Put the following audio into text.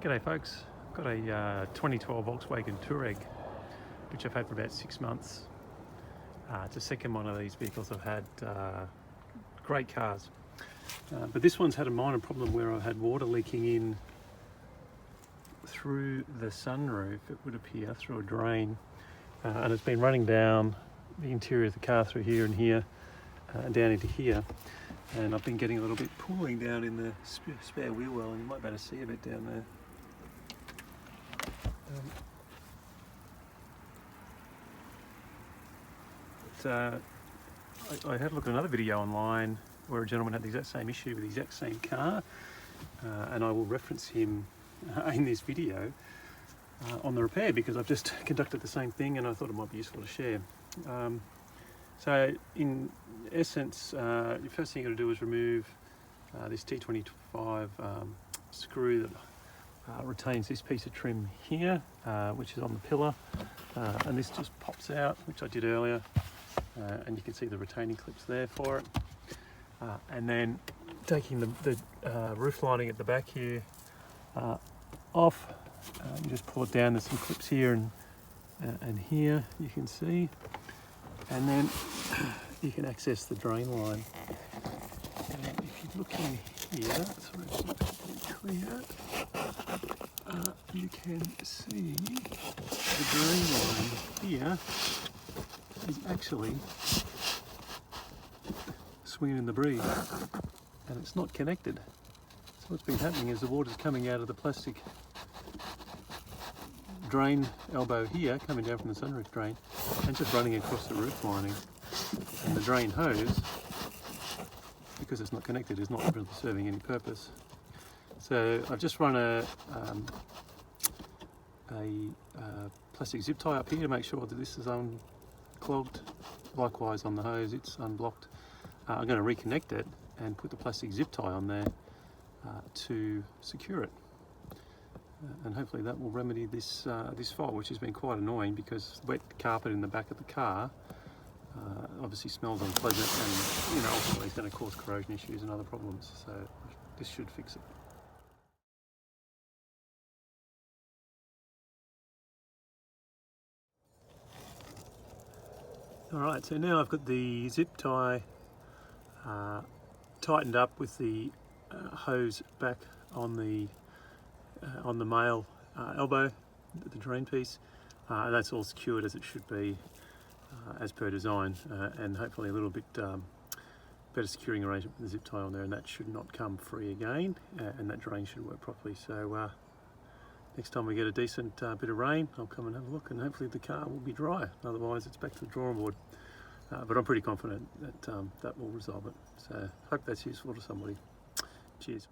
G'day folks, I've got a 2012 Volkswagen Touareg which I've had for about 6 months. It's the second one of these vehicles I've had. Great cars, but this one's had a minor problem where I've had water leaking in through the sunroof, it would appear, through a drain, and it's been running down the interior of the car through here and here, down into here, and I've been getting a little bit pooling down in the spare wheel well, and you might be able to see a bit down there. I had a look at another video online where a gentleman had the exact same issue with the exact same car, and I will reference him in this video on the repair, because I've just conducted the same thing and I thought it might be useful to share. So in essence, the first thing you've got to do is remove this T25 screw that retains this piece of trim here, which is on the pillar, and this just pops out, which I did earlier, and you can see the retaining clips there for it. And then taking the roof lining at the back here off, you just pull it down. There's some clips here and here, you can see, and then you can access the drain line. And if you look in here, sorry, it's not completely clear, you can see the drain line here is actually swinging in the breeze, and it's not connected. So what's been happening is the water's coming out of the plastic drain elbow here, coming down from the sunroof drain, and just running across the roof lining. And the drain hose, because it's not connected, is not really serving any purpose. So I've just run a plastic zip tie up here to make sure that this is unclogged. Likewise on the hose, it's unblocked. I'm going to reconnect it and put the plastic zip tie on there to secure it, and hopefully that will remedy this this fault, which has been quite annoying because wet carpet in the back of the car obviously smells unpleasant, and ultimately it's going to cause corrosion issues and other problems. So this should fix it. Alright, so now I've got the zip tie tightened up with the hose back on the male elbow, the drain piece, and that's all secured as it should be, as per design, and hopefully a little bit better securing arrangement with the zip tie on there, and that should not come free again, and that drain should work properly. So next time we get a decent bit of rain, I'll come and have a look, and hopefully the car will be dry. Otherwise it's back to the drawing board. But I'm pretty confident that that will resolve it. So hope that's useful to somebody. Cheers.